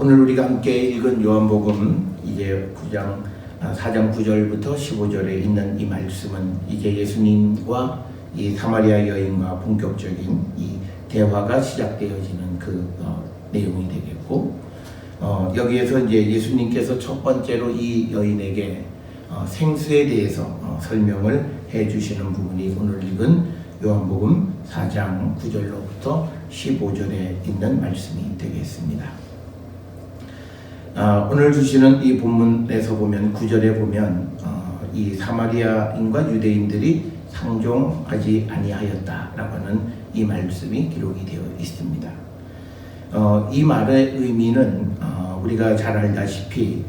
오늘 우리가 함께 읽은 요한복음 이제 4장 9절부터 15절에 있는 이 말씀은 이제 예수님과 이 사마리아 여인과 본격적인 이 대화가 시작되어지는 그 내용이 되겠고, 여기에서 이제 예수님께서 첫 번째로 이 여인에게 생수에 대해서 설명을 해주시는 부분이 오늘 읽은 요한복음 4장 9절로부터 15절에 있는 말씀이 되겠습니다. 오늘 주시는 이 본문에서 보면 9절에 보면 이 사마리아인과 유대인들이 상종하지 아니하였다라고 하는 이 말씀이 기록이 되어 있습니다. 이 말의 의미는 우리가 잘 알다시피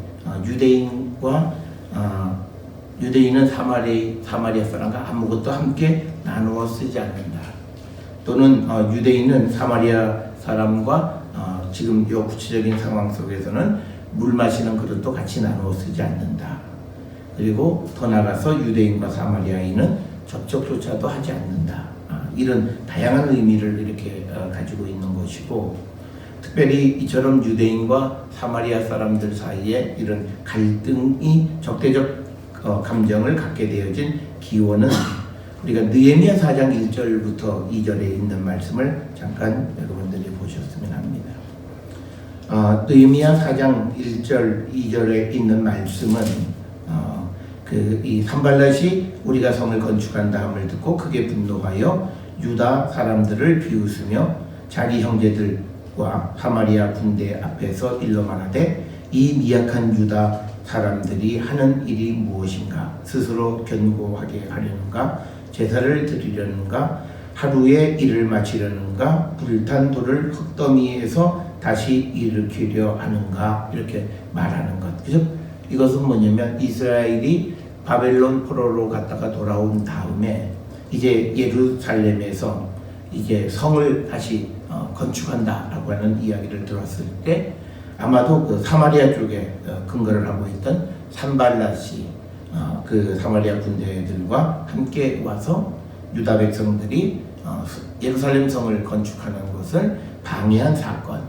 유대인은 사마리아 사람과 아무것도 함께 나누어 쓰지 않는다. 또는 유대인은 사마리아 사람과 지금 이 구체적인 상황 속에서는 물 마시는 그릇도 같이 나누어 쓰지 않는다. 그리고 더 나아가서 유대인과 사마리아인은 접촉조차도 하지 않는다. 이런 다양한 의미를 이렇게 가지고 있는 것이고, 특별히 이처럼 유대인과 사마리아 사람들 사이에 이런 갈등이 적대적 감정을 갖게 되어진 기원은 우리가 느헤미야 4장 1절부터 2절에 있는 말씀을 잠깐 여러분들이 보셨으면 합니다. 느헤미야 4장 1절 2절에 있는 말씀은 이 산발랏이 우리가 성을 건축한 다음을 듣고 크게 분노하여 유다 사람들을 비웃으며 자기 형제들과 사마리아 군대 앞에서 일러 말하되, 이 미약한 유다 사람들이 하는 일이 무엇인가? 스스로 견고하게 하려는가? 제사를 드리려는가? 하루에 일을 마치려는가? 불탄 돌을 흙더미에서 다시 일으키려 하는가? 이렇게 말하는 것. 그래서 이것은 뭐냐면 이스라엘이 바벨론 포로로 갔다가 돌아온 다음에 이제 예루살렘에서 이제 성을 다시 건축한다라고 하는 이야기를 들었을 때, 아마도 그 사마리아 쪽에 근거를 하고 있던 산발랏이 그 사마리아 군대들과 함께 와서 유다 백성들이 예루살렘 성을 건축하는 것을 방해한 사건,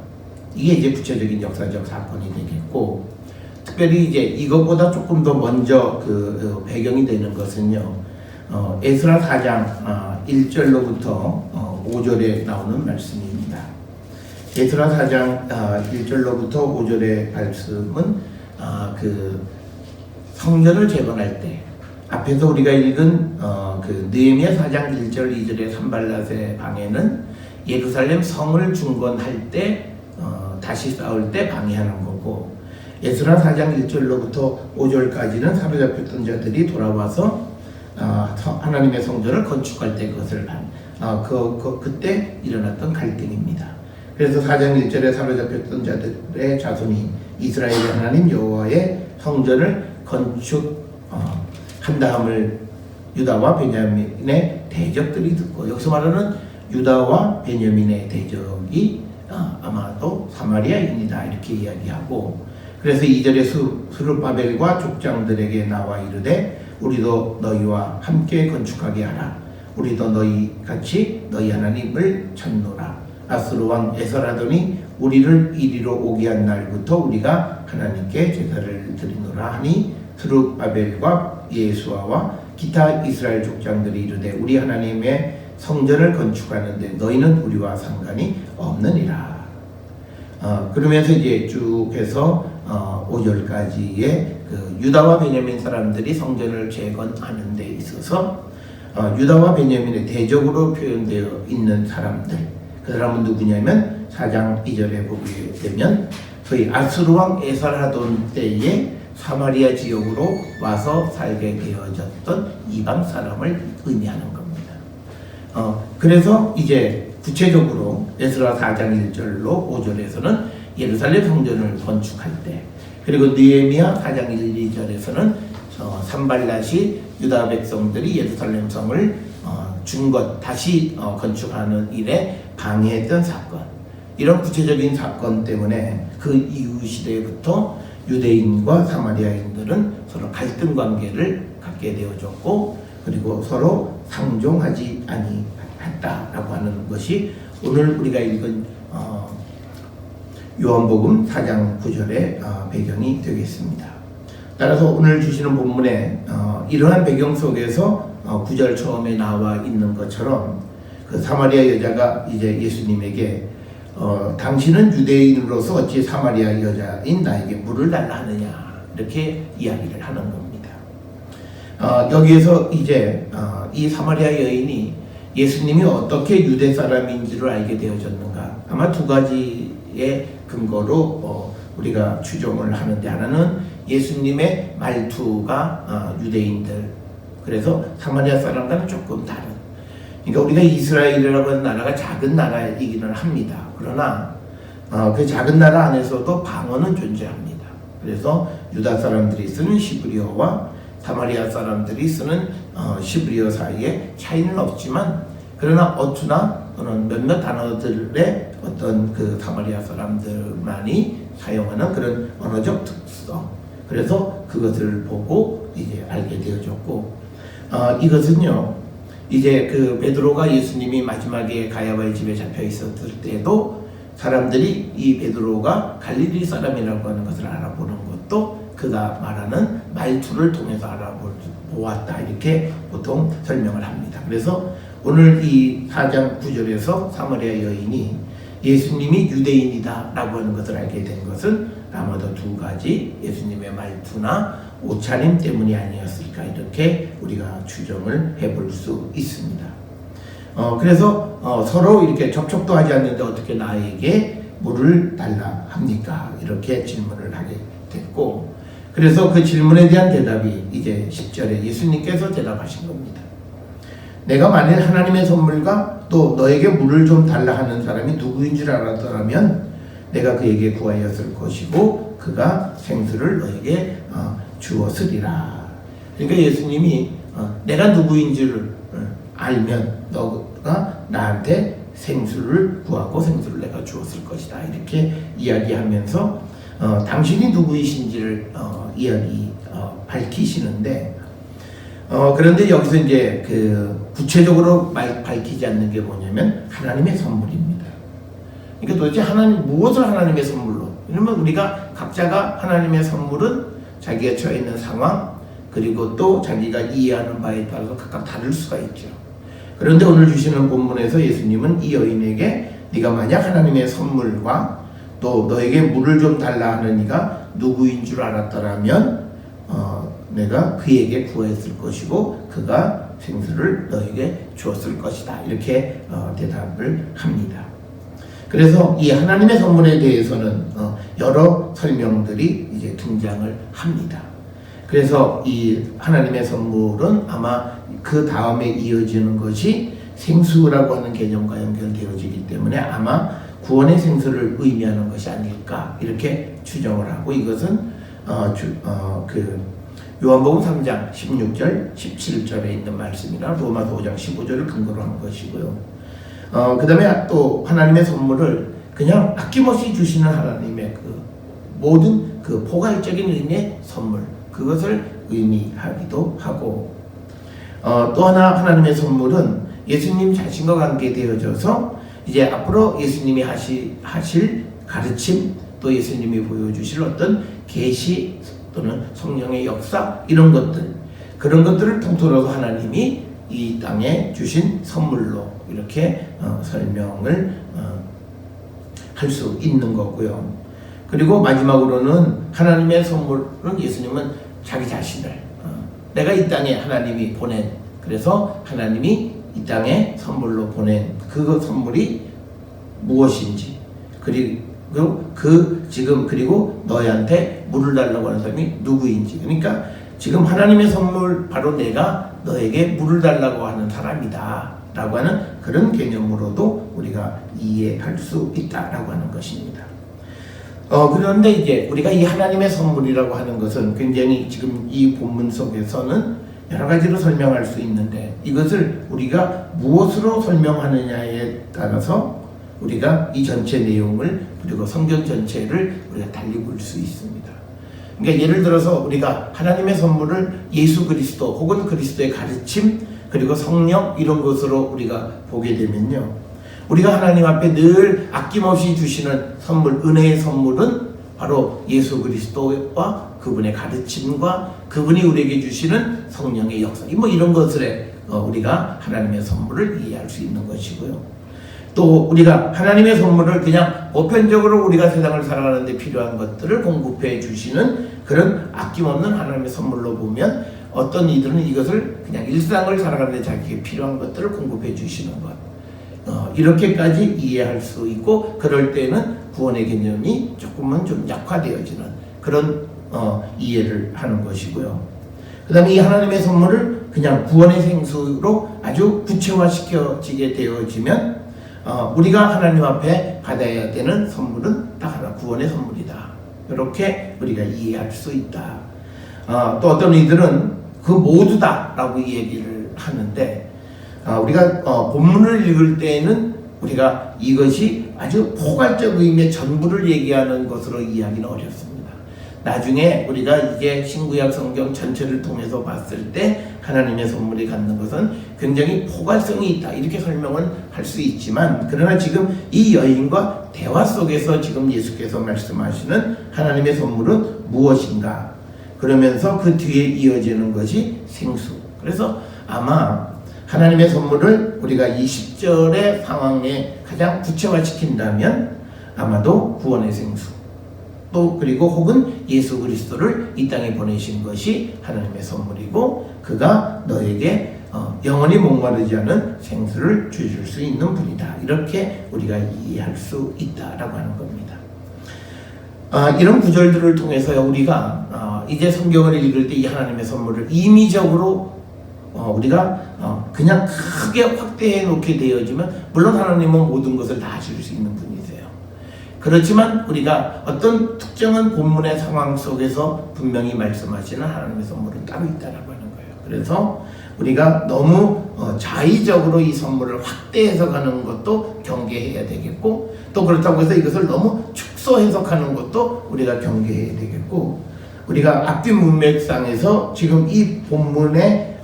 이게 이제 구체적인 역사적 사건이 되겠고, 특별히 이제 이것보다 조금 더 먼저 그 배경이 되는 것은요, 에스라 4장 1절로부터 5절에 나오는 말씀입니다. 에스라 4장 1절로부터 5절의 말씀은 그 성전을 재건할 때, 앞에서 우리가 읽은 그 느헤미야 4장 1절 2절의 산발랏의 방해는 예루살렘 성을 중건할 때 다시 쌓을 때 방해하는 거고, 에스라 4장 1절로부터 5절까지는 사로잡혔던 자들이 돌아와서 하나님의 성전을 건축할 때 그것을 그때 일어났던 갈등입니다. 그래서 4장 1절에 사로잡혔던 자들의 자손이 이스라엘의 하나님 여호와의 성전을 건축한 다음을 유다와 베냐민의 대적들이 듣고, 여기서 말하는 유다와 베냐민의 대적이 아마도 사마리아인이다 이렇게 이야기하고, 그래서 2절에 스룹바벨과 족장들에게 나와 이르되, 우리도 너희와 함께 건축하게 하라. 우리도 너희같이 너희 하나님을 찾노라. 아스루 왕 에서라더니 우리를 이리로 오게 한 날부터 우리가 하나님께 제사를 드리노라 하니, 스룹바벨과 예수아와 기타 이스라엘 족장들이 이르되, 우리 하나님의 성전을 건축하는데 너희는 우리와 상관이 없느니라. 그러면서 이제 쭉 해서 5절까지의 그 유다와 베냐민 사람들이 성전을 재건하는 데 있어서 유다와 베냐민의 대적으로 표현되어 있는 사람들, 그 사람은 누구냐면 4장 2절에 보게 되면 소위 아스루 왕 에살하돈 때에 사마리아 지역으로 와서 살게 되어졌던 이방 사람을 의미하는 겁니다. 그래서 이제 구체적으로 에스라 4장 1절로 5절에서는 예루살렘 성전을 건축할 때, 그리고 느헤미야 4장 1, 2절에서는 산발랏이 유다 백성들이 예루살렘 성을 다시 건축하는 일에 방해했던 사건, 이런 구체적인 사건 때문에 그 이후 시대부터 유대인과 사마리아인들은 서로 갈등 관계를 갖게 되어졌고, 그리고 서로 상종하지 아니했다라고 하는 것이 오늘 우리가 읽은 요한복음 4장 9절의 배경이 되겠습니다. 따라서 오늘 주시는 본문에 이러한 배경 속에서 9절 처음에 나와 있는 것처럼 그 사마리아 여자가 이제 예수님에게 당신은 유대인으로서 어찌 사마리아 여자인 나에게 물을 달라 하느냐 이렇게 이야기를 하는 겁니다. 여기에서 이제 이 사마리아 여인이 예수님이 어떻게 유대 사람인지를 알게 되어졌는가, 아마 두 가지의 근거로 우리가 추정을 하는데, 하나는 예수님의 말투가 유대인들, 그래서 사마리아 사람과는 조금 다른, 그러니까 우리가 이스라엘이라고 하는 나라가 작은 나라이기는 합니다. 그러나 그 작은 나라 안에서도 방언은 존재합니다. 그래서 유다 사람들이 쓰는 시브리어와 사마리아 사람들이 쓰는 시브리어 사이에 차이는 없지만, 그러나 어투나 또는 몇몇 단어들의 어떤 그 사마리아 사람들만이 사용하는 그런 언어적 특성, 그래서 그것을 보고 이제 알게 되어졌고, 이것은요 이제 그 베드로가 예수님이 마지막에 가야바의 집에 잡혀 있었을 때도 사람들이 이 베드로가 갈릴리 사람이라고 하는 것을 알아보는 것도 그가 말하는 말투를 통해서 알아보았다, 이렇게 보통 설명을 합니다. 그래서 오늘 이 4장 9절에서 사마리아 여인이 예수님이 유대인이다 라고 하는 것을 알게 된 것은 아마도 두 가지, 예수님의 말투나 옷차림 때문이 아니었을까, 이렇게 우리가 추정을 해볼 수 있습니다. 그래서 서로 이렇게 접촉도 하지 않는데 어떻게 나에게 물을 달라 합니까? 이렇게 질문을 하게 됐고, 그래서 그 질문에 대한 대답이 이제 10절에 예수님께서 대답하신 겁니다. 내가 만일 하나님의 선물과 또 너에게 물을 좀 달라 하는 사람이 누구인 줄 알았더라면 내가 그에게 구하였을 것이고 그가 생수를 너에게 주었으리라. 그러니까 예수님이 내가 누구인 줄 알면 너가 나한테 생수를 구하고 생수를 내가 주었을 것이다, 이렇게 이야기하면서 당신이 누구이신지를 밝히시는데, 그런데 여기서 이제 그 구체적으로 밝히지 않는 게 뭐냐면 하나님의 선물입니다. 그러니까 도대체 무엇을 하나님의 선물로? 왜냐면 우리가 각자가 하나님의 선물은 자기가 처해 있는 상황, 그리고 또 자기가 이해하는 바에 따라서 각각 다를 수가 있죠. 그런데 오늘 주시는 본문에서 예수님은 이 여인에게 네가 만약 하나님의 선물과 또 너에게 물을 좀 달라 하는 이가 누구인 줄 알았더라면 내가 그에게 구했을 것이고 그가 생수를 너에게 주었을 것이다, 이렇게 대답을 합니다. 그래서 이 하나님의 선물에 대해서는 여러 설명들이 이제 등장을 합니다. 그래서 이 하나님의 선물은 아마 그 다음에 이어지는 것이 생수라고 하는 개념과 연결되어지기 때문에 아마 구원의 생수를 의미하는 것이 아닐까, 이렇게 추정을 하고, 이것은 요한복음 3장 16절 17절에 있는 말씀이나 로마서 5장 15절을 근거로 한 것이고요. 그 다음에 또 하나님의 선물을 그냥 아낌없이 주시는 하나님의 그 모든 그 포괄적인 의미의 선물, 그것을 의미하기도 하고, 또 하나 하나님의 선물은 예수님 자신과 관계되어져서 이제 앞으로 예수님이 하실 가르침, 또 예수님이 보여주실 어떤 계시 또는 성령의 역사, 이런 것들, 그런 것들을 통틀어서 하나님이 이 땅에 주신 선물로 이렇게 설명을 할 수 있는 거고요. 그리고 마지막으로는 하나님의 선물은 예수님은 자기 자신을 내가 이 땅에 하나님이 보낸, 그래서 하나님이 이 땅에 선물로 보낸 그 선물이 무엇인지, 그리고 그리고 너희한테 물을 달라고 하는 사람이 누구인지, 그러니까 지금 하나님의 선물, 바로 내가 너에게 물을 달라고 하는 사람이다 라고 하는 그런 개념으로도 우리가 이해할 수 있다라고 하는 것입니다. 그런데 이제 우리가 이 하나님의 선물이라고 하는 것은 굉장히 지금 이 본문 속에서는 여러 가지로 설명할 수 있는데, 이것을 우리가 무엇으로 설명하느냐에 따라서 우리가 이 전체 내용을, 그리고 성경 전체를 우리가 달리 볼 수 있습니다. 그러니까 예를 들어서 우리가 하나님의 선물을 예수 그리스도 혹은 그리스도의 가르침, 그리고 성령, 이런 것으로 우리가 보게 되면요, 우리가 하나님 앞에 늘 아낌없이 주시는 선물, 은혜의 선물은 바로 예수 그리스도와 그분의 가르침과 그분이 우리에게 주시는 성령의 역사, 뭐 이런 것을 우리가 하나님의 선물을 이해할 수 있는 것이고요. 또 우리가 하나님의 선물을 그냥 보편적으로 우리가 세상을 살아가는 데 필요한 것들을 공급해 주시는 그런 아낌없는 하나님의 선물로 보면, 어떤 이들은 이것을 그냥 일상을 살아가는 데 자기에게 필요한 것들을 공급해 주시는 것, 이렇게까지 이해할 수 있고, 그럴 때는 구원의 개념이 조금은 좀 약화되어지는 그런 이해를 하는 것이고요. 그 다음에 이 하나님의 선물을 그냥 구원의 생수로 아주 구체화시켜지게 되어지면, 우리가 하나님 앞에 받아야 되는 선물은 딱 하나, 구원의 선물이다. 이렇게 우리가 이해할 수 있다. 또 어떤 이들은 그 모두다 라고 얘기를 하는데, 우리가 본문을 읽을 때에는 우리가 이것이 아주 포괄적 의미의 전부를 얘기하는 것으로 이해하기는 어렵습니다. 나중에 우리가 이게 신구약 성경 전체를 통해서 봤을 때 하나님의 선물이 갖는 것은 굉장히 포괄성이 있다, 이렇게 설명은 할 수 있지만, 그러나 지금 이 여인과 대화 속에서 지금 예수께서 말씀하시는 하나님의 선물은 무엇인가, 그러면서 그 뒤에 이어지는 것이 생수. 그래서 아마 하나님의 선물을 우리가 이 10절의 상황에 가장 구체화시킨다면 아마도 구원의 생수, 또 그리고 혹은 예수 그리스도를 이 땅에 보내신 것이 하나님의 선물이고, 그가 너에게 영원히 목마르지 않은 생수를 주실 수 있는 분이다, 이렇게 우리가 이해할 수 있다라고 하는 겁니다. 이런 구절들을 통해서 우리가 이제 성경을 읽을 때 이 하나님의 선물을 임의적으로 우리가 그냥 크게 확대해 놓게 되어지면, 물론 하나님은 모든 것을 다 하실 수 있는 분이세요. 그렇지만 우리가 어떤 특정한 본문의 상황 속에서 분명히 말씀하시는 하나님의 선물은 따로 있다라고 하는 거예요. 그래서 우리가 너무 자의적으로 이 선물을 확대해서 가는 것도 경계해야 되겠고, 또 그렇다고 해서 이것을 너무 축소 해석하는 것도 우리가 경계해야 되겠고, 우리가 앞뒤 문맥상에서 지금 이 본문의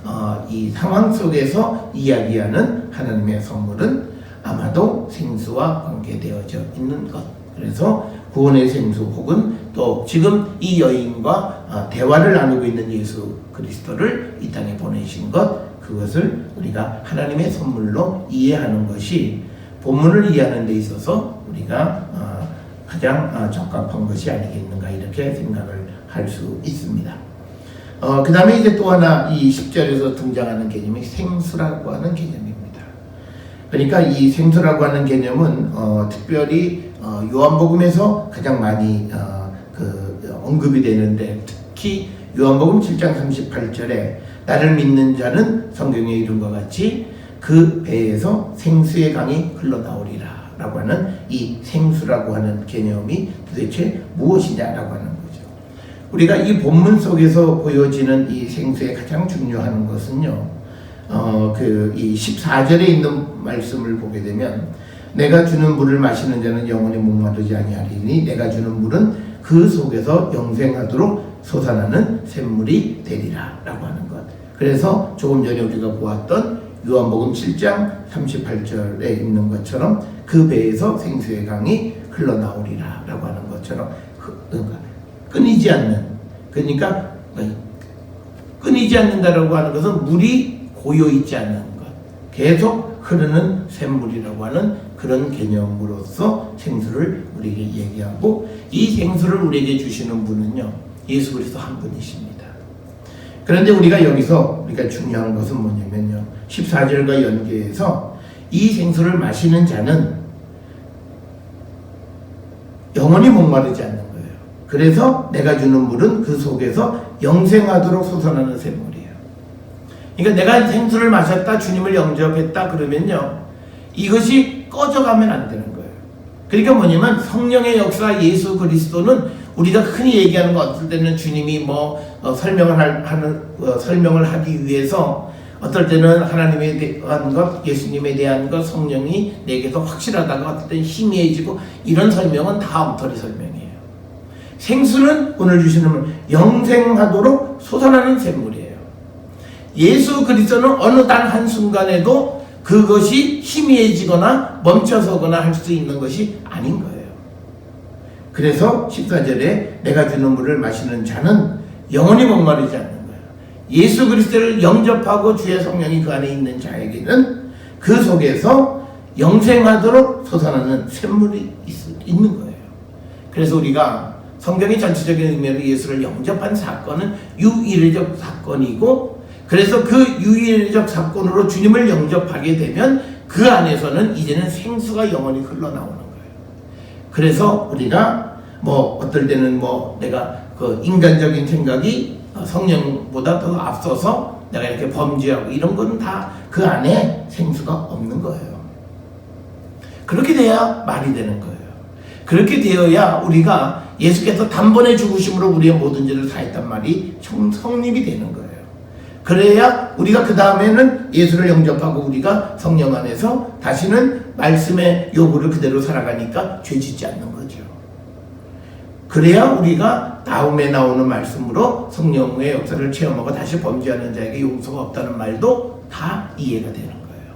이 상황 속에서 이야기하는 하나님의 선물은 아마도 생수와 관계되어져 있는 것, 그래서 구원의 생수, 혹은 또 지금 이 여인과 대화를 나누고 있는 예수 그리스도를 이 땅에 보내신 것, 그것을 우리가 하나님의 선물로 이해하는 것이 본문을 이해하는 데 있어서 우리가 가장 적합한 것이 아니겠는가, 이렇게 생각을 할 수 있습니다. 그 다음에 이제 또 하나 이 10절에서 등장하는 개념이 생수라고 하는 개념입니다. 그러니까 이 생수라고 하는 개념은 특별히 요한복음에서 가장 많이 언급이 되는데, 특히 요한복음 7장 38절에 나를 믿는 자는 성경에 이름과 같이 그 배에서 생수의 강이 흘러나오리라 라고 하는 이 생수라고 하는 개념이 도대체 무엇이냐라고 하는 거죠. 우리가 이 본문 속에서 보여지는 이 생수의 가장 중요한 것은요, 이 14절에 있는 말씀을 보게 되면, 내가 주는 물을 마시는 자는 영원히 목마르지 아니하리니 내가 주는 물은 그 속에서 영생하도록 솟아나는 샘물이 되리라 라고 하는 것. 그래서 조금 전에 우리가 보았던 요한복음 7장 38절에 있는 것처럼 그 배에서 생수의 강이 흘러나오리라 라고 하는 것처럼, 그러니까 끊이지 않는다라고 하는 것은 물이 고여있지 않는 것, 계속 흐르는 샘물이라고 하는 그런 개념으로서 생수를 우리에게 얘기하고, 이 생수를 우리에게 주시는 분은요, 예수 그리스도 한 분이십니다. 그런데 우리가 여기서 중요한 것은 뭐냐면요, 14절과 연계해서 이 생수를 마시는 자는 영원히 목마르지 않는 거예요. 그래서 내가 주는 물은 그 속에서 영생하도록 솟아나는 샘물이에요. 그러니까 내가 생수를 마셨다, 주님을 영접했다 그러면요, 이것이 꺼져가면 안 되는 거예요. 그러니까 뭐냐면 성령의 역사, 예수 그리스도는 우리가 흔히 얘기하는 거, 어떨 때는 주님이 설명을 하기 위해서, 어떨 때는 하나님에 대한 것, 예수님에 대한 것, 성령이 내게서 확실하다가 어떨 때는 희미해지고, 이런 설명은 다 엉터리 설명이에요. 생수는 오늘 주시는 영생하도록 솟아나는 샘물이에요. 예수 그리스도는 어느 단 한순간에도 그것이 희미해지거나 멈춰서거나 할 수 있는 것이 아닌 거예요. 그래서 14절에 내가 주는 물을 마시는 자는 영원히 목마르지 않는 거예요. 예수 그리스도를 영접하고 주의 성령이 그 안에 있는 자에게는 그 속에서 영생하도록 솟아나는 샘물이 있는 거예요. 그래서 우리가 성경의 전체적인 의미로 예수를 영접한 사건은 유일적 사건이고, 그래서 그 유일적 사건으로 주님을 영접하게 되면 그 안에서는 이제는 생수가 영원히 흘러나오는 거예요. 그래서 우리가 어떨 때는 내가 그 인간적인 생각이 성령보다 더 앞서서 내가 이렇게 범죄하고 이런 거는 다 그 안에 생수가 없는 거예요. 그렇게 돼야 말이 되는 거예요. 그렇게 되어야 우리가 예수께서 단번에 죽으심으로 우리의 모든 죄를 사했단 말이 성립이 되는 거예요. 그래야 우리가 그 다음에는 예수를 영접하고 우리가 성령 안에서 다시는 말씀의 요구를 그대로 살아가니까 죄 짓지 않는 거죠. 그래야 우리가 다음에 나오는 말씀으로 성령의 역사를 체험하고 다시 범죄하는 자에게 용서가 없다는 말도 다 이해가 되는 거예요.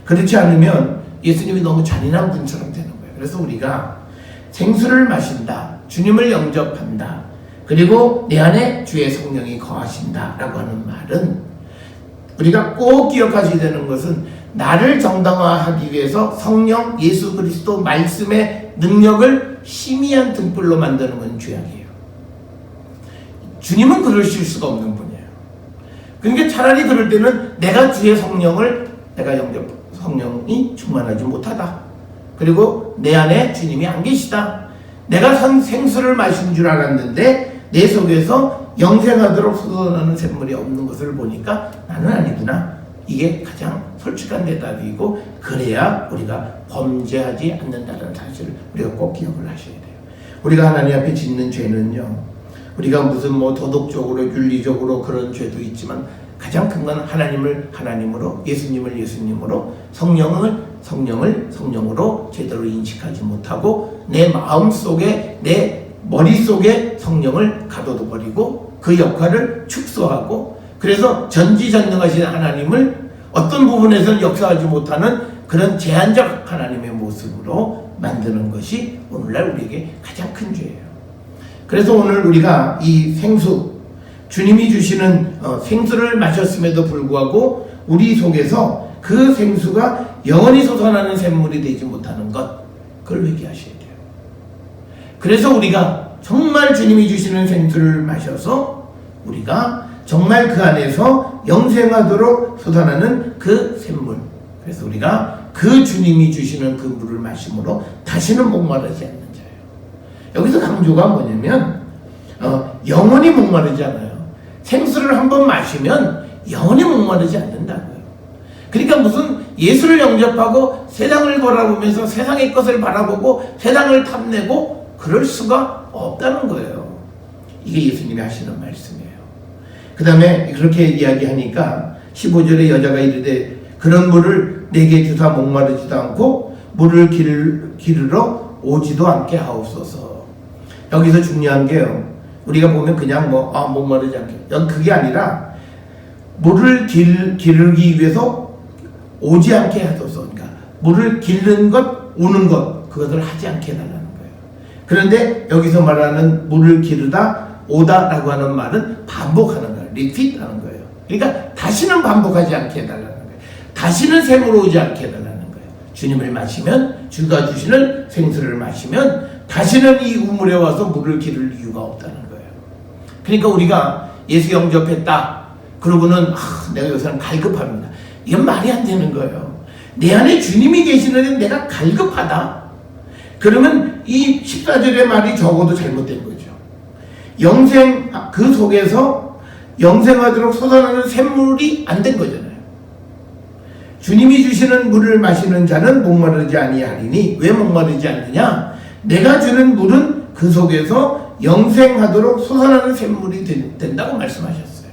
그렇지 않으면 예수님이 너무 잔인한 분처럼 되는 거예요. 그래서 우리가 생수를 마신다, 주님을 영접한다, 그리고 내 안에 주의 성령이 거하신다 라고 하는 말은 우리가 꼭 기억하셔야 되는 것은 나를 정당화하기 위해서 성령 예수 그리스도 말씀의 능력을 희미한 등불로 만드는 건 죄악이에요. 주님은 그러실 수가 없는 분이에요. 그러니까 차라리 그럴 때는 내가 주의 성령이 충만하지 못하다, 그리고 내 안에 주님이 안 계시다, 내가 생수를 마신 줄 알았는데 내 속에서 영생하도록 솟아나는 샘물이 없는 것을 보니까 나는 아니구나, 이게 가장 솔직한 대답이고, 그래야 우리가 범죄하지 않는다는 사실을 우리가 꼭 기억을 하셔야 돼요. 우리가 하나님 앞에 짓는 죄는요, 우리가 무슨 도덕적으로 윤리적으로 그런 죄도 있지만 가장 큰 건 하나님을 하나님으로, 예수님을 예수님으로, 성령을 성령으로 제대로 인식하지 못하고 내 마음속에, 내 머릿속에 성령을 가둬둬버리고 그 역할을 축소하고, 그래서 전지전능하신 하나님을 어떤 부분에서는 역사하지 못하는 그런 제한적 하나님의 모습으로 만드는 것이 오늘날 우리에게 가장 큰 죄예요. 그래서 오늘 우리가 이 생수, 주님이 주시는 생수를 마셨음에도 불구하고 우리 속에서 그 생수가 영원히 솟아나는 샘물이 되지 못하는 것, 그걸 회개하셔야 돼요. 그래서 우리가 정말 주님이 주시는 생수를 마셔서 우리가 정말 그 안에서 영생하도록 솟아나는 그 샘물, 그래서 우리가 그 주님이 주시는 그 물을 마심으로 다시는 목마르지 않는 자예요. 여기서 강조가 뭐냐면 영원히 목마르지 않아요. 생수를 한번 마시면 영원히 목마르지 않는다고요. 그러니까 무슨 예수를 영접하고 세상을 바라보면서 세상의 것을 바라보고 세상을 탐내고 그럴 수가 없다는 거예요. 이게 예수님이 하시는 말씀이에요. 그 다음에 그렇게 이야기하니까 15절에 여자가 이르되 그런 물을 내게 주사 목마르지도 않고 물을 기르러 오지도 않게 하옵소서. 여기서 중요한 게요, 우리가 보면 그냥 목마르지 않게, 그게 아니라 물을 기르기 위해서 오지 않게 하소서. 그러니까 물을 기르는 것, 오는 것, 그것을 하지 않게 해달라는 거예요. 그런데 여기서 말하는 물을 기르다, 오다라고 하는 말은 반복하는 거예요. 리핏 하는 거예요. 그러니까 다시는 반복하지 않게 해달라는 거예요. 다시는 샘으로 오지 않게 해달라는 거예요. 주님을 마시면, 주가 주시는 생수를 마시면 다시는 이 우물에 와서 물을 기를 이유가 없다는 거예요. 그러니까 우리가 예수 영접했다, 그러고는 내가 여기서는 갈급합니다, 이건 말이 안 되는 거예요. 내 안에 주님이 계시는데 내가 갈급하다, 그러면 이 14절의 말이 적어도 잘못된 거죠. 영생, 그 속에서 영생하도록 솟아나는 샘물이 안 된 거잖아요. 주님이 주시는 물을 마시는 자는 목마르지 아니하리니, 왜 목마르지 않느냐? 내가 주는 물은 그 속에서 영생하도록 솟아나는 샘물이 된다고 말씀하셨어요.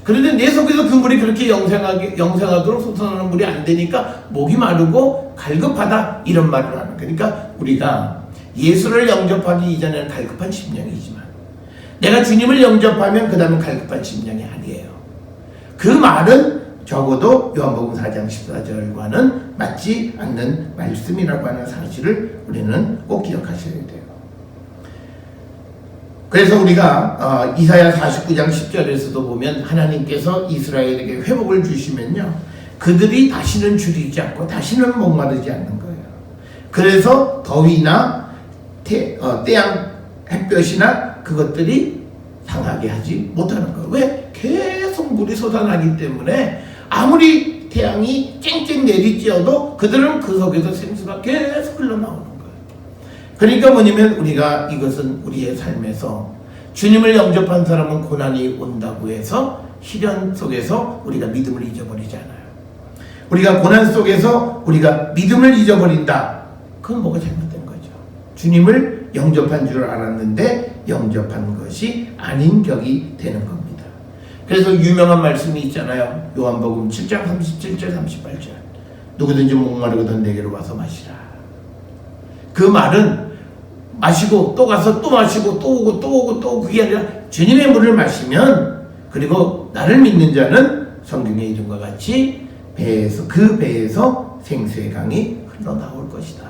그런데 내 속에서 그 물이 그렇게 영생하도록 솟아나는 물이 안 되니까 목이 마르고 갈급하다, 이런 말을 하는 거예요. 그러니까 우리가 예수를 영접하기 이전에는 갈급한 심령이지만 내가 주님을 영접하면 그 다음에 갈급한 심령이 아니에요. 그 말은 적어도 요한복음 4장 14절과는 맞지 않는 말씀이라고 하는 사실을 우리는 꼭 기억하셔야 돼요. 그래서 우리가 이사야 49장 10절에서도 보면 하나님께서 이스라엘에게 회복을 주시면요, 그들이 다시는 줄이지 않고 다시는 목마르지 않는 거예요. 그래서 더위나 태양 햇볕이나 그것들이 상하게 하지 못하는 거예요. 왜? 계속 물이 솟아나기 때문에 아무리 태양이 쨍쨍 내리쬐어도 그들은 그 속에서 생수가 계속 흘러나오는 거예요. 그러니까 뭐냐면 우리가 이것은 우리의 삶에서 주님을 영접한 사람은 고난이 온다고 해서 시련 속에서 우리가 믿음을 잊어버리지 않아요. 우리가 고난 속에서 우리가 믿음을 잊어버린다. 그건 뭐가 잘못된 거죠. 주님을 영접한 줄 알았는데 영접한 것이 아닌 격이 되는 겁니다. 그래서 유명한 말씀이 있잖아요. 요한복음 7장 37절 38절. 누구든지 목마르거든 내게로 와서 마시라. 그 말은 마시고 또 가서 또 마시고 또 오고 또 오고 또 오고, 그게 아니라 주님의 물을 마시면, 그리고 나를 믿는 자는 성경의 이름과 같이 그 배에서 생수의 강이 흘러나올 것이다.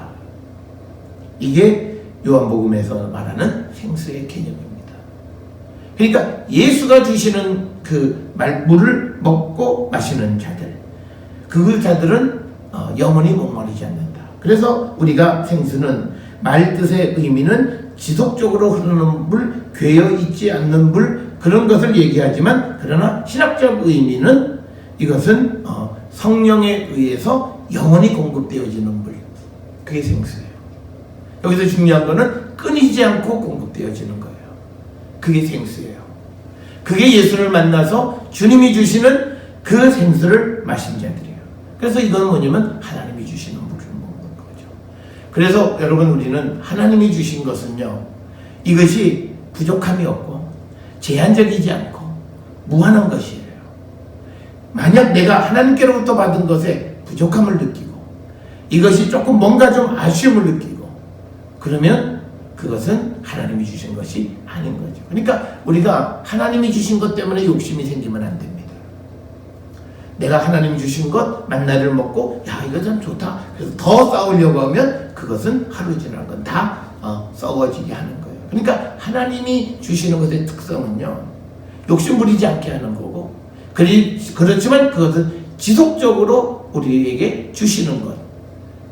이게 요한복음에서 말하는 생수의 개념입니다. 그러니까 예수가 주시는 그 물을 먹고 마시는 자들, 그 자들은 영원히 목마르지 않는다. 그래서 우리가 생수는 말 뜻의 의미는 지속적으로 흐르는 물, 괴어 있지 않는 물, 그런 것을 얘기하지만, 그러나 신학적 의미는 이것은 성령에 의해서 영원히 공급되어지는 물, 그게 생수예요. 여기서 중요한 거는 끊이지 않고 공급되어지는 거예요. 그게 생수예요. 그게 예수를 만나서 주님이 주시는 그 생수를 마신 자들이에요. 그래서 이건 뭐냐면 하나님이 주시는 물을 먹는 거죠. 그래서 여러분, 우리는 하나님이 주신 것은요, 이것이 부족함이 없고 제한적이지 않고 무한한 것이에요. 만약 내가 하나님께로부터 받은 것에 부족함을 느끼고 이것이 조금 뭔가 좀 아쉬움을 느끼고 그러면 그것은 하나님이 주신 것이 아닌 거죠. 그러니까 우리가 하나님이 주신 것 때문에 욕심이 생기면 안 됩니다. 내가 하나님이 주신 것 만나를 먹고 야 이거 참 좋다, 그래서 더 싸우려고 하면 그것은 하루 지난 건 다 썩어지게 하는 거예요. 그러니까 하나님이 주시는 것의 특성은요, 욕심 부리지 않게 하는 거고, 그렇지만 그것은 지속적으로 우리에게 주시는 것,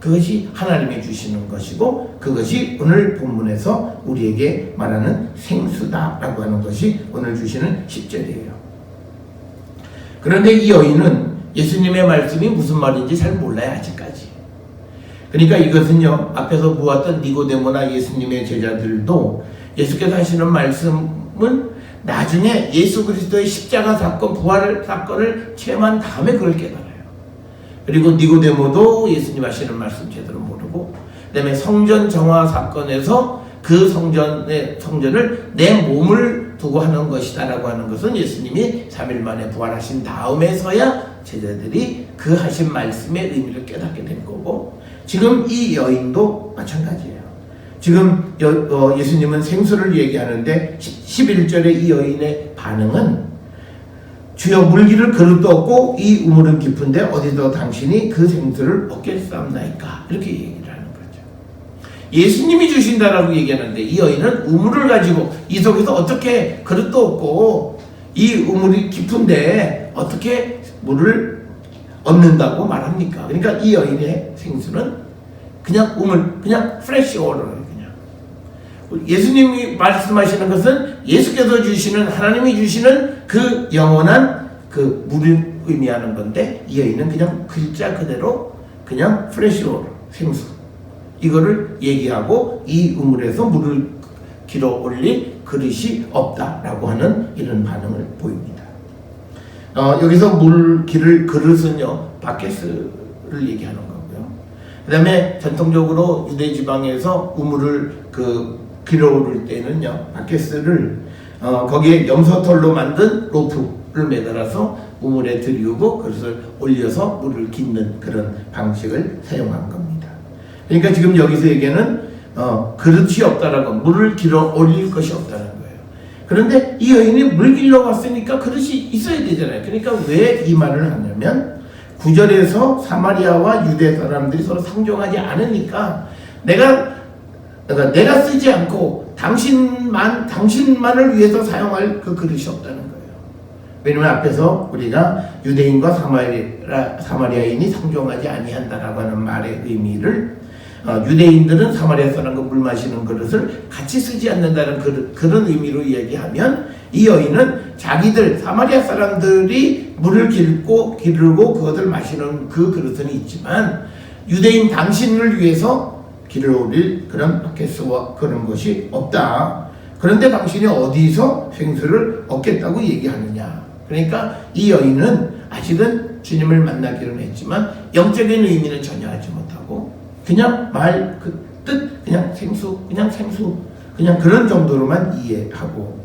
그것이 하나님이 주시는 것이고, 그것이 오늘 본문에서 우리에게 말하는 생수다라고 하는 것이 오늘 주시는 10절이에요. 그런데 이 여인은 예수님의 말씀이 무슨 말인지 잘 몰라요, 아직까지. 그러니까 이것은요, 앞에서 보았던 니고데모나 예수님의 제자들도 예수께서 하시는 말씀은 나중에 예수 그리스도의 십자가 사건, 부활 사건을 체험한 다음에 그걸 깨달아요. 그리고 니고데모도 예수님 하시는 말씀 제대로 모르고, 그 다음에 성전 정화 사건에서 그 성전을 내 몸을 두고 하는 것이다 라고 하는 것은 예수님이 3일 만에 부활하신 다음에서야 제자들이 그 하신 말씀의 의미를 깨닫게 된 거고, 지금 이 여인도 마찬가지예요. 지금 예수님은 생수를 얘기하는데 11절에 이 여인의 반응은 주여 물기를 그릇도 없고 이 우물은 깊은데 어디서 당신이 그 생수를 얻겠사옵나이까, 이렇게 얘기를 하는 거죠. 예수님이 주신다라고 얘기하는데 이 여인은 우물을 가지고 이 속에서 어떻게 그릇도 없고 이 우물이 깊은데 어떻게 물을 얻는다고 말합니까? 그러니까 이 여인의 생수는 그냥 우물, 그냥 프레시 워터예요. 그냥 예수님이 말씀하시는 것은 예수께서 주시는, 하나님이 주시는 그 영원한 그 물을 의미하는 건데, 이 여인은 그냥 글자 그대로 그냥 프레시 워터, 생수, 이거를 얘기하고 이 우물에서 물을 길어 올릴 그릇이 없다라고 하는 이런 반응을 보입니다. 여기서 물 기를 그릇은요, 바켓을 얘기하는 거고요. 그 다음에 전통적으로 유대 지방에서 우물을 길어 오를 때는요, 바켓을 거기에 염소털로 만든 로프를 매달아서 우물에 들이우고 그것을 올려서 물을 깃는 그런 방식을 사용한 겁니다. 그러니까 지금 여기서 얘기하는 그릇이 없다라고, 물을 길어 올릴 것이 없다는 거예요. 그런데 이 여인이 물 길러 왔으니까 그릇이 있어야 되잖아요. 그러니까 왜 이 말을 하냐면 9절에서 사마리아와 유대 사람들이 서로 상종하지 않으니까 내가 쓰지 않고 당신만을 위해서 사용할 그 그릇이 없다는 거예요. 왜냐면 앞에서 우리가 유대인과 사마리아인이 상종하지 아니한다라고 하는 말의 의미를 유대인들은 사마리아 사람과 물 마시는 그릇을 같이 쓰지 않는다는 그런 의미로 얘기하면 이 여인은 자기들 사마리아 사람들이 물을 기르고 그것을 마시는 그 그릇은 있지만 유대인 당신을 위해서 길을 올릴 그런 바켓스와 그런 것이 없다. 그런데 당신이 어디서 생수를 얻겠다고 얘기하느냐. 그러니까 이 여인은 아직은 주님을 만나기는 했지만 영적인 의미는 전혀 하지 못하고 그냥 말 그 뜻 그냥 생수 그냥 그런 정도로만 이해하고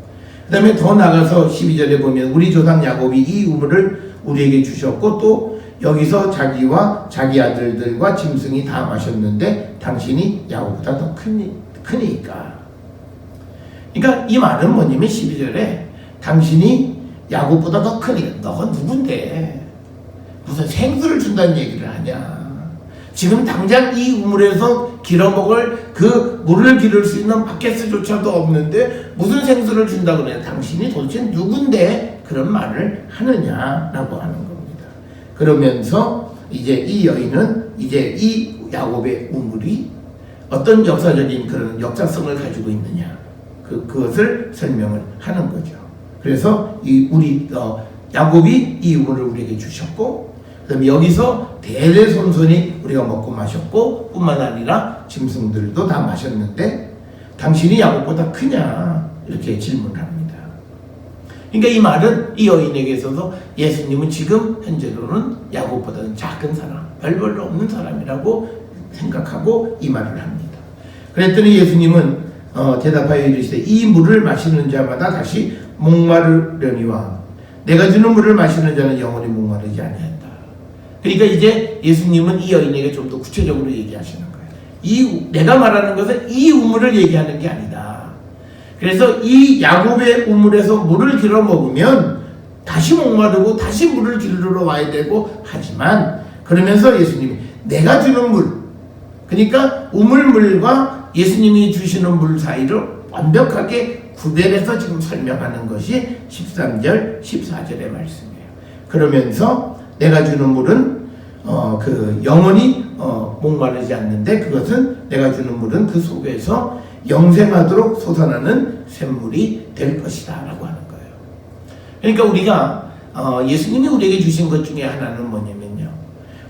그 다음에 더 나가서 12절에 보면 우리 조상 야곱이 이 우물을 우리에게 주셨고 또 여기서 자기와 자기 아들들과 짐승이 다 마셨는데 당신이 야곱보다 더 크니까. 그러니까 이 말은 뭐냐면 12절에 당신이 야곱보다 더 크니까 너가 누군데 무슨 생수를 준다는 얘기를 하냐. 지금 당장 이 우물에서 길어먹을 그 물을 기를 수 있는 바켓스조차도 없는데 무슨 생수를 준다고 그래. 당신이 도대체 누군데 그런 말을 하느냐라고 하는 겁니다. 그러면서 이제 이 여인은 이제 이 야곱의 우물이 어떤 역사적인 그런 역사성을 가지고 있느냐 그것을 설명을 하는 거죠. 그래서 야곱이 이 우물을 우리에게 주셨고 그다음에 여기서 대대손손이 우리가 먹고 마셨고 뿐만 아니라 짐승들도 다 마셨는데 당신이 야곱보다 크냐 이렇게 질문을 합니다. 그러니까 이 말은 이 여인에게 있어서 예수님은 지금 현재로는 야곱보다는 작은 사람, 별로 없는 사람이라고 생각하고 이 말을 합니다. 그랬더니 예수님은 대답하여 이르시되 이 물을 마시는 자마다 다시 목마르려니와 내가 주는 물을 마시는 자는 영원히 목마르지 아니한다. 그러니까 이제 예수님은 이 여인에게 좀 더 구체적으로 얘기하시는 거예요. 내가 말하는 것은 이 우물을 얘기하는 게 아니다. 그래서 이 야곱의 우물에서 물을 길어 먹으면 다시 목마르고 다시 물을 길러 와야 되고 하지만 그러면서 예수님이 내가 주는 물 그러니까 우물물과 예수님이 주시는 물 사이를 완벽하게 구별해서 지금 설명하는 것이 13절, 14절의 말씀이에요. 그러면서 내가 주는 물은 영원히 목마르지 않는데 그것은 내가 주는 물은 그 속에서 영생하도록 솟아나는 샘물이 될 것이다 라고 하는 거예요. 그러니까 우리가 예수님이 우리에게 주신 것 중에 하나는 뭐냐면요.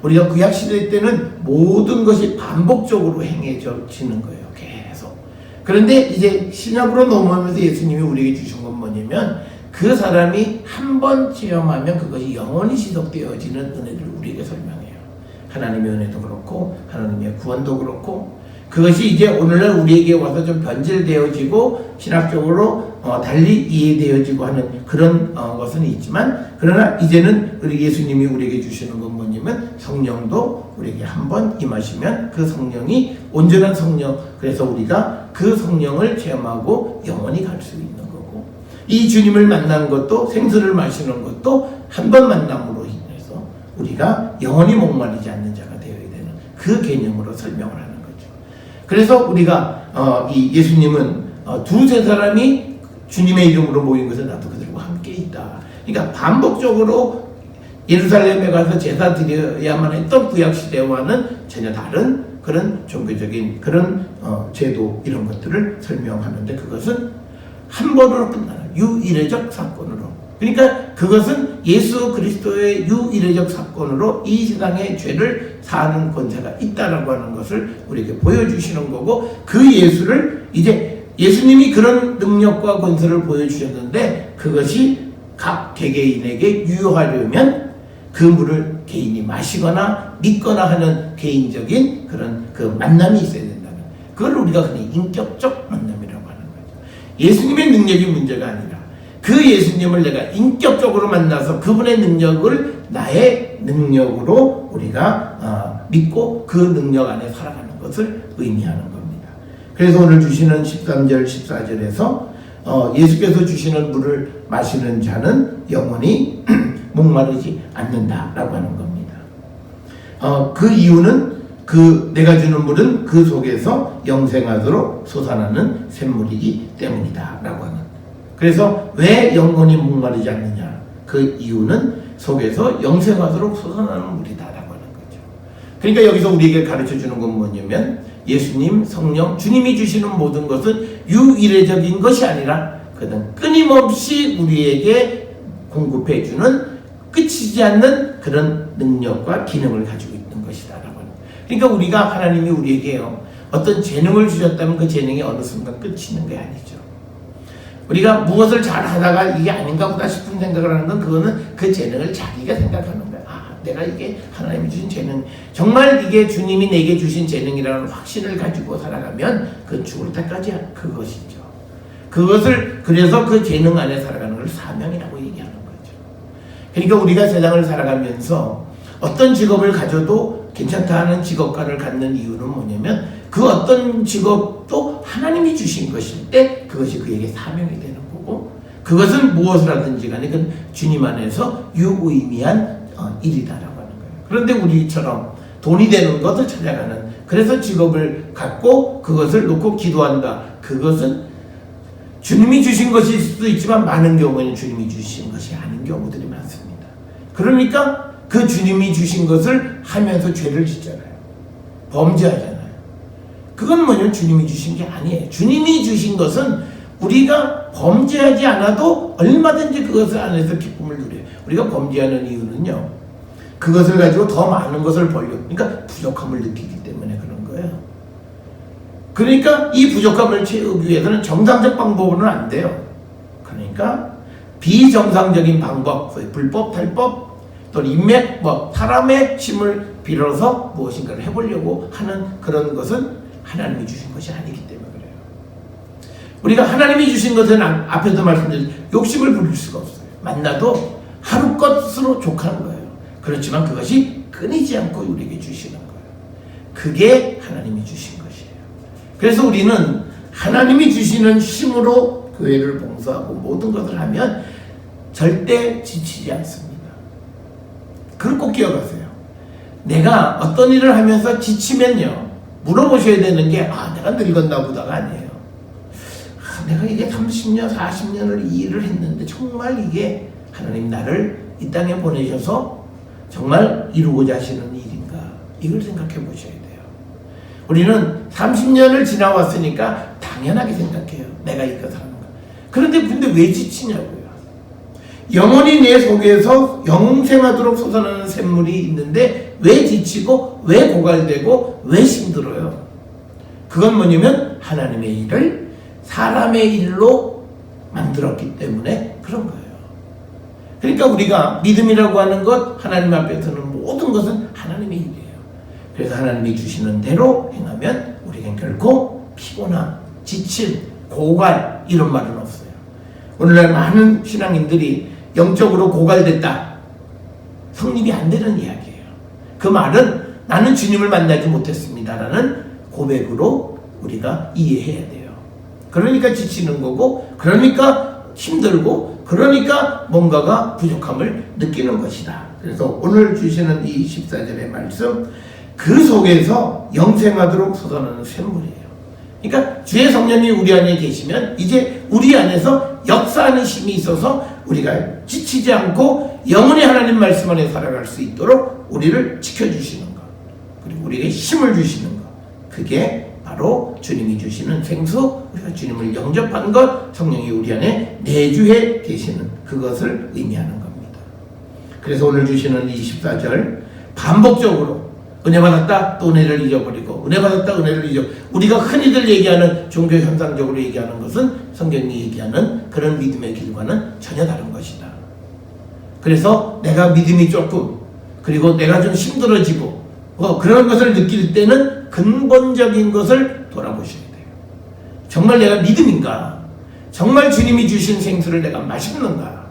우리가 구약시대 때는 모든 것이 반복적으로 행해지는 거예요. 계속. 그런데 이제 신약으로 넘어오면서 예수님이 우리에게 주신 건 뭐냐면 그 사람이 한 번 체험하면 그것이 영원히 지속되어지는 은혜를 우리에게 설명해요. 하나님의 은혜도 그렇고 하나님의 구원도 그렇고 그것이 이제 오늘날 우리에게 와서 좀 변질되어지고 신학적으로 달리 이해되어지고 하는 그런 것은 있지만 그러나 이제는 우리 예수님이 우리에게 주시는 건 뭐냐면 성령도 우리에게 한 번 임하시면 그 성령이 온전한 성령 그래서 우리가 그 성령을 체험하고 영원히 갈 수 있는 거고 이 주님을 만난 것도 생수를 마시는 것도 한 번 만남으로 인해서 우리가 영원히 목마르지 않는 자가 되어야 되는 그 개념으로 설명을 하는 거죠. 그래서 우리가 이 예수님은 두세 사람이 주님의 이름으로 모인 것을 나도 그들과 함께 있다. 그러니까 반복적으로 예루살렘에 가서 제사 드려야만 했던 구약시대와는 전혀 다른 그런 종교적인 그런 제도 이런 것들을 설명하는데 그것은 한 번으로 끝나는 유일회적 사건으로 그러니까 그것은 예수 그리스도의 유일회적 사건으로 이 세상의 죄를 사하는 권세가 있다라고 하는 것을 우리에게 보여주시는 거고 그 예수를 이제 예수님이 그런 능력과 권세를 보여주셨는데 그것이 각 개개인에게 유효하려면 그 물을 개인이 마시거나 믿거나 하는 개인적인 그런 그 만남이 있어야 된다는 그걸 우리가 그냥 인격적 만남이라고 하는 거죠. 예수님의 능력이 문제가 아니라 그 예수님을 내가 인격적으로 만나서 그분의 능력을 나의 능력으로 우리가 믿고 그 능력 안에 살아가는 것을 의미하는 겁니다. 그래서 오늘 주시는 13절, 14절에서 예수께서 주시는 물을 마시는 자는 영원히 목마르지 않는다라고 하는 겁니다. 그 이유는 내가 주는 물은 그 속에서 영생하도록 솟아나는 샘물이기 때문이다라고 하는. 그래서 왜 영원히 목마르지 않느냐? 그 이유는 속에서 영생하도록 솟아나는 물이다라고 하는 거죠. 그러니까 여기서 우리에게 가르쳐 주는 건 뭐냐면 예수님, 성령, 주님이 주시는 모든 것은 유일적인 것이 아니라 그는 끊임없이 우리에게 공급해 주는 끝이지 않는 그런 능력과 기능을 가지고 있는 것이다라고 하는. 그러니까 우리가 하나님이 우리에게요 어떤 재능을 주셨다면 그 재능이 어느 순간 끝이 있는 게 아니죠. 우리가 무엇을 잘 하다가 이게 아닌가 보다 싶은 생각을 하는 건 그거는 그 재능을 자기가 생각하는 거야. 내가 이게 하나님이 주신 재능, 정말 이게 주님이 내게 주신 재능이라는 확신을 가지고 살아가면 그 죽을 때까지 그것이죠. 그것을 그래서 그 재능 안에 살아가는 걸 사명이라고 얘기하는 거죠. 그러니까 우리가 세상을 살아가면서 어떤 직업을 가져도 괜찮다 하는 직업관을 갖는 이유는 뭐냐면 그 어떤 직업도 하나님이 주신 것일 때 그것이 그에게 사명이 되는 거고 그것은 무엇을 하든지 간에 그 주님 안에서 유의미한 일이다라고 하는 거예요. 그런데 우리처럼 돈이 되는 것을 찾아가는 그래서 직업을 갖고 그것을 놓고 기도한다. 그것은 주님이 주신 것일 수도 있지만 많은 경우에는 주님이 주신 것이 아닌 경우들이 많습니다. 그러니까 그 주님이 주신 것을 하면서 죄를 짓잖아요. 범죄하잖아요. 그건 뭐냐면 주님이 주신 게 아니에요. 주님이 주신 것은 우리가 범죄하지 않아도 얼마든지 그것을 안에서 기쁨을 누려요. 우리가 범죄하는 이유는요. 그것을 가지고 더 많은 것을 벌려고. 그러니까 부족함을 느끼기 때문에 그런 거예요. 그러니까 이 부족함을 채우기 위해서는 정상적 방법으로는 안 돼요. 그러니까 비정상적인 방법, 불법, 탈법, 또 인맥, 사람의 힘을 빌어서 무엇인가를 해보려고 하는 그런 것은 하나님이 주신 것이 아니기 때문에 그래요. 우리가 하나님이 주신 것은 앞에도 말씀드린 욕심을 부릴 수가 없어요. 만나도 하루 것으로 족하는 거예요. 그렇지만 그것이 끊이지 않고 우리에게 주시는 거예요. 그게 하나님이 주신 것이에요. 그래서 우리는 하나님이 주시는 힘으로 교회를 봉사하고 모든 것을 하면 절대 지치지 않습니다. 그걸 꼭 기억하세요. 내가 어떤 일을 하면서 지치면요. 물어보셔야 되는 게 내가 늙었나 보다가 아니에요. 내가 이게 30년, 40년을 이 일을 했는데 정말 이게 하나님 나를 이 땅에 보내셔서 정말 이루고자 하시는 일인가? 이걸 생각해 보셔야 돼요. 우리는 30년을 지나왔으니까 당연하게 생각해요. 내가 이것을 하는 거. 그런데 왜 지치냐고요. 영원히 내 속에서 영생하도록 솟아나는 샘물이 있는데 왜 지치고 왜 고갈되고 왜 힘들어요? 그건 뭐냐면 하나님의 일을 사람의 일로 만들었기 때문에 그런 거예요. 그러니까 우리가 믿음이라고 하는 것 하나님 앞에서는 모든 것은 하나님의 일이에요. 그래서 하나님이 주시는 대로 행하면 우리에겐 결코 피곤함, 지침, 고갈 이런 말은 없어요. 오늘날 많은 신앙인들이 영적으로 고갈됐다. 성립이 안 되는 이야기예요. 그 말은 나는 주님을 만나지 못했습니다라는 고백으로 우리가 이해해야 돼요. 그러니까 지치는 거고 그러니까 힘들고 그러니까 뭔가가 부족함을 느끼는 것이다. 그래서 오늘 주시는 이 14절의 말씀 그 속에서 영생하도록 솟아나는 샘물이에요. 그러니까 주의 성령이 우리 안에 계시면 이제 우리 안에서 역사하는 힘이 있어서 우리가 지치지 않고 영원히 하나님 말씀 안에 살아갈 수 있도록 우리를 지켜주시는 것 그리고 우리에게 힘을 주시는 것 그게 바로 주님이 주시는 생수 우리가 주님을 영접한 것 성령이 우리 안에 내주해 계시는 그것을 의미하는 겁니다. 그래서 오늘 주시는 이 14절 반복적으로 은혜 받았다 또 은혜를 잊어버리고 은혜 받았다 은혜를 잊어 우리가 흔히들 얘기하는 종교 현상적으로 얘기하는 것은 성경이 얘기하는 그런 믿음의 길과는 전혀 다른 것이다. 그래서 내가 믿음이 조금 그리고 내가 좀 힘들어지고 그런 것을 느낄 때는 근본적인 것을 돌아보셔야 돼요. 정말 내가 믿음인가? 정말 주님이 주신 생수를 내가 마시는가?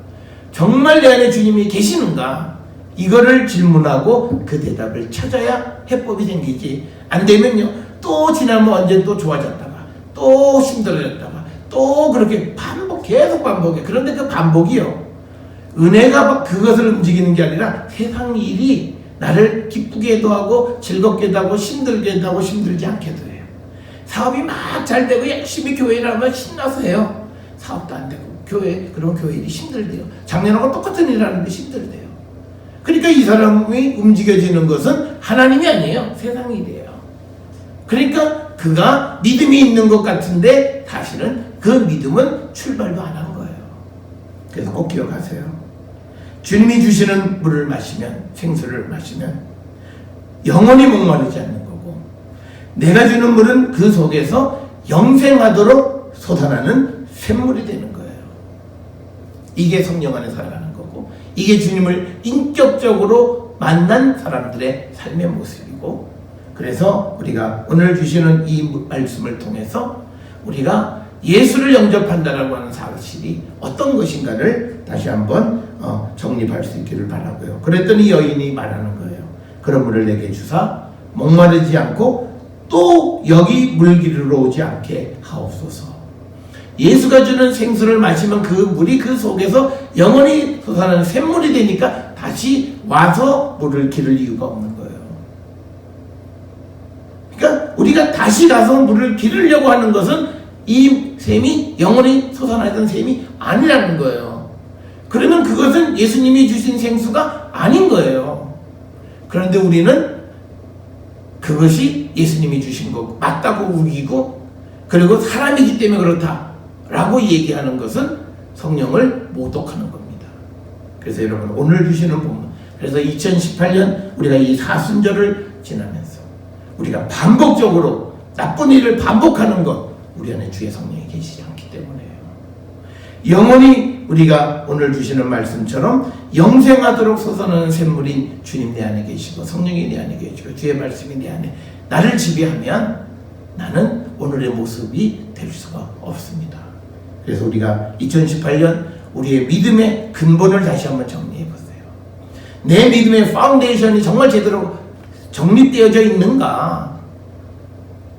정말 내 안에 주님이 계시는가? 이거를 질문하고 그 대답을 찾아야 해법이 생기지. 안 되면요. 또 지나면 언제 또 좋아졌다가 또 힘들어졌다가 또 그렇게 계속 반복해. 그런데 그 반복이요, 은혜가 그것을 움직이는 게 아니라 세상 일이 나를 기쁘게도 하고 즐겁게도 하고 힘들게도 하고 힘들지 않게도 해요. 사업이 막 잘 되고 열심히 교회를 하면 신나서 해요. 사업도 안 되고 그런 교회 일이 힘들대요. 작년하고 똑같은 일 하는데 힘들대요. 그러니까 이 사람이 움직여지는 것은 하나님이 아니에요. 세상 일이에요. 그러니까 그가 믿음이 있는 것 같은데 사실은 그 믿음은 출발도 안 한 거예요. 그래서 꼭 기억하세요. 주님이 주시는 물을 마시면, 생수를 마시면 영원히 목마르지 않는 거고, 내가 주는 물은 그 속에서 영생하도록 솟아나는 샘물이 되는 거예요. 이게 성령 안에 살아가는 거고, 이게 주님을 인격적으로 만난 사람들의 삶의 모습이고, 그래서 우리가 오늘 주시는 이 말씀을 통해서 우리가 예수를 영접한다라고 하는 사실이 어떤 것인가를 다시 한번 정립할 수 있기를 바라고요. 그랬더니 여인이 말하는 거예요. 그런 물을 내게 주사 목마르지 않고 또 여기 물기르러 오지 않게 하옵소서. 예수가 주는 생수를 마시면 그 물이 그 속에서 영원히 솟아나는 샘물이 되니까 다시 와서 물을 기를 이유가 없는 거예요. 그러니까 우리가 다시 가서 물을 기르려고 하는 것은 이 샘이 영원히 솟아나던 샘이 아니라는 거예요. 그러면 그것은 예수님이 주신 생수가 아닌 거예요. 그런데 우리는 그것이 예수님이 주신 거고 맞다고 우기고, 그리고 사람이기 때문에 그렇다라고 얘기하는 것은 성령을 모독하는 겁니다. 그래서 여러분, 오늘 주시는 본문, 그래서 2018년 우리가 이 사순절을 지나면서 우리가 반복적으로 나쁜 일을 반복하는 것, 우리 안에 주의 성령이 계시지 않기 때문에요. 영원히 우리가 오늘 주시는 말씀처럼 영생하도록 솟아나는 샘물인 주님 내 안에 계시고 성령이 내 안에 계시고 주의 말씀이 내 안에 나를 지배하면 나는 오늘의 모습이 될 수가 없습니다. 그래서 우리가 2018년 우리의 믿음의 근본을 다시 한번 정리해 보세요. 내 믿음의 파운데이션이 정말 제대로 정립되어져 있는가?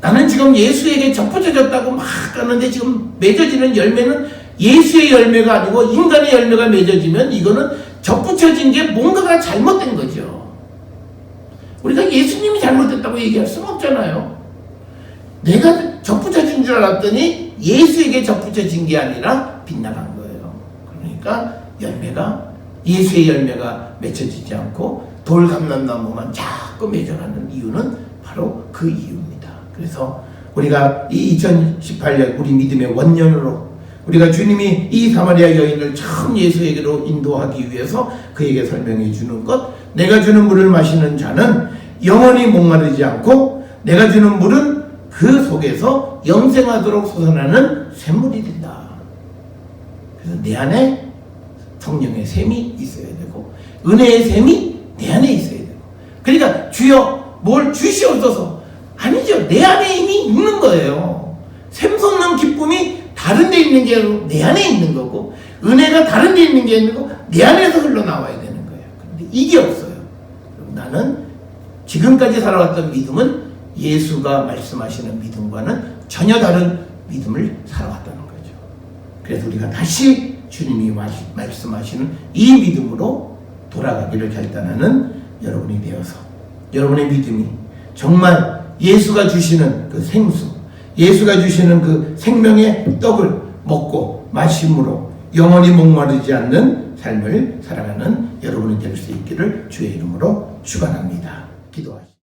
나는 지금 예수에게 접붙여졌다고 막 하는데 지금 맺어지는 열매는 예수의 열매가 아니고 인간의 열매가 맺어지면 이거는 접붙여진 게 뭔가가 잘못된 거죠. 우리가 예수님이 잘못됐다고 얘기할 수는 없잖아요. 내가 접붙여진 줄 알았더니 예수에게 접붙여진 게 아니라 빗나간 거예요. 그러니까 열매가, 예수의 열매가 맺혀지지 않고 돌감람나무만 자꾸 맺어가는 이유는 바로 그 이유입니다. 그래서 우리가 이 2018년 우리 믿음의 원년으로 우리가 주님이 이 사마리아 여인을 처음 예수에게로 인도하기 위해서 그에게 설명해 주는 것, 내가 주는 물을 마시는 자는 영원히 목마르지 않고 내가 주는 물은 그 속에서 영생하도록 솟아나는 샘물이 된다. 그래서 내 안에 성령의 샘이 있어야 되고 은혜의 샘이 내 안에 있어야 되고, 그러니까 주여 뭘 주시옵소서, 아니죠. 내 안에 이미 있는 거예요. 샘솟는 기쁨이 다른 데 있는 게 아니고 내 안에 있는 거고, 은혜가 다른 데 있는 게 아니고 내 안에서 흘러나와야 되는 거예요. 그런데 이게 없어요. 나는 지금까지 살아왔던 믿음은 예수가 말씀하시는 믿음과는 전혀 다른 믿음을 살아왔다는 거죠. 그래서 우리가 다시 주님이 말씀하시는 이 믿음으로 돌아가기를 결단하는 여러분이 되어서 여러분의 믿음이 정말 예수가 주시는 그 생수, 예수가 주시는 그 생명의 떡을 먹고 마심으로 영원히 목마르지 않는 삶을 살아가는 여러분이 될 수 있기를 주의 이름으로 축원합니다. 기도하시죠.